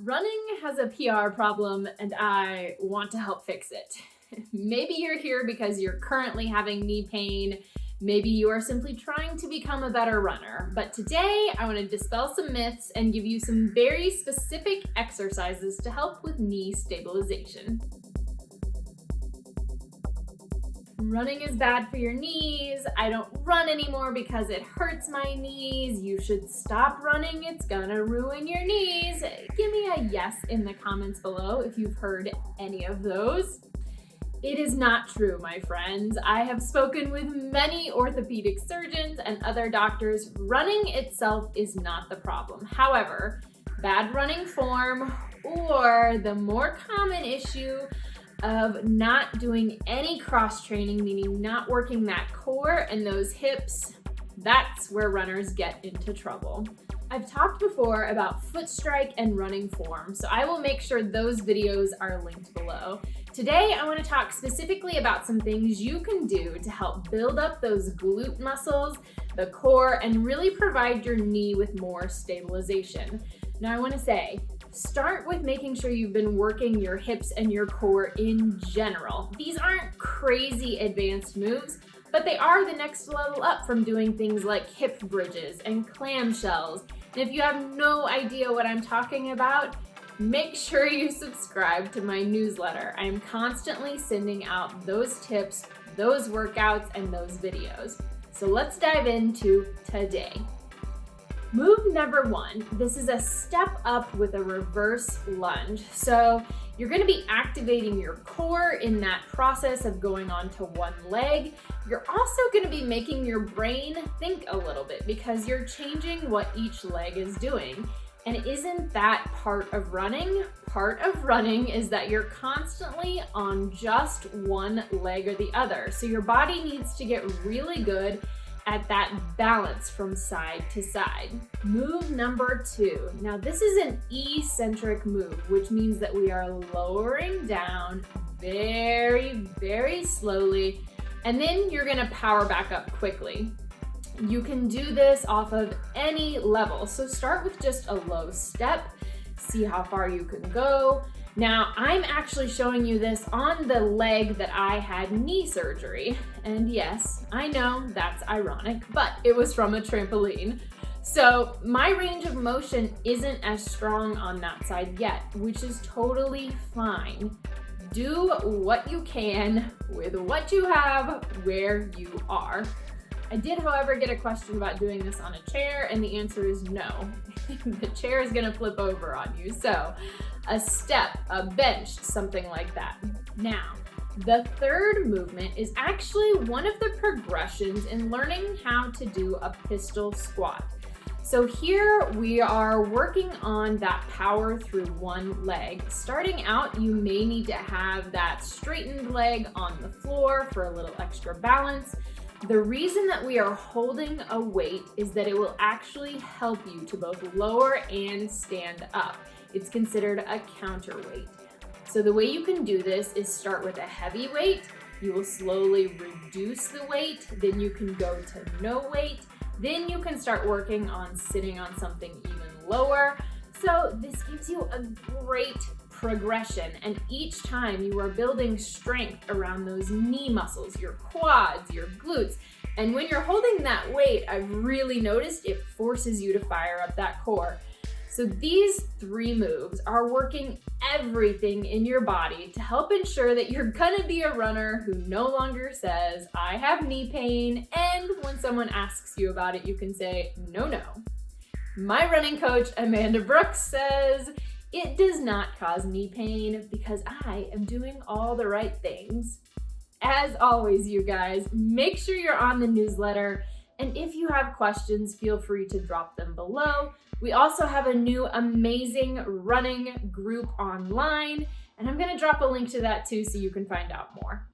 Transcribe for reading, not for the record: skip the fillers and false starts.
Running has a PR problem and I want to help fix it. Maybe you're here because you're currently having knee pain. Maybe you are simply trying to become a better runner. But today I want to dispel some myths and give you some very specific exercises to help with knee stabilization. Running is bad for your knees. I don't run anymore because it hurts my knees. You should stop running. It's gonna ruin your knees. Give me a yes in the comments below if you've heard any of those. It is not true, my friends. I have spoken with many orthopedic surgeons and other doctors. Running itself is not the problem. However, bad running form or the more common issue of not doing any cross training, meaning not working that core and those hips, that's where runners get into trouble. I've talked before about foot strike and running form, so I will make sure those videos are linked below. Today, I want to talk specifically about some things you can do to help build up those glute muscles, the core, and really provide your knee with more stabilization. Now, I want to say, start with making sure you've been working your hips and your core in general. These aren't crazy advanced moves, but they are the next level up from doing things like hip bridges and clamshells. And if you have no idea what I'm talking about, make sure you subscribe to my newsletter. I am constantly sending out those tips, those workouts, and those videos. So let's dive into today. Move number one, this is a step up with a reverse lunge. So you're gonna be activating your core in that process of going onto one leg. You're also gonna be making your brain think a little bit because you're changing what each leg is doing. And isn't that part of running? Part of running is that you're constantly on just one leg or the other. So your body needs to get really good at that balance from side to side. Move number two. Now this is an eccentric move, which means that we are lowering down very, very slowly, and then you're gonna power back up quickly. You can do this off of any level. So start with just a low step, see how far you can go. Now, I'm actually showing you this on the leg that I had knee surgery. And yes, I know that's ironic, but it was from a trampoline. So my range of motion isn't as strong on that side yet, which is totally fine. Do what you can with what you have where you are. I did, however, get a question about doing this on a chair, and the answer is no. The chair is gonna flip over on you. So a step, a bench, something like that. Now, the third movement is actually one of the progressions in learning how to do a pistol squat. So here we are working on that power through one leg. Starting out, you may need to have that straightened leg on the floor for a little extra balance. The reason that we are holding a weight is that it will actually help you to both lower and stand up. It's considered a counterweight. So the way you can do this is start with a heavy weight. You will slowly reduce the weight. Then you can go to no weight. Then you can start working on sitting on something even lower. So this gives you a great progression, and each time you are building strength around those knee muscles, your quads, your glutes. And when you're holding that weight, I've really noticed it forces you to fire up that core. So these three moves are working everything in your body to help ensure that you're gonna be a runner who no longer says, I have knee pain, and when someone asks you about it, you can say, no, no. My running coach, Amanda Brooks, says, it does not cause knee pain because I am doing all the right things. As always, you guys, make sure you're on the newsletter. And if you have questions, feel free to drop them below. We also have a new amazing running group online, and I'm gonna drop a link to that too so you can find out more.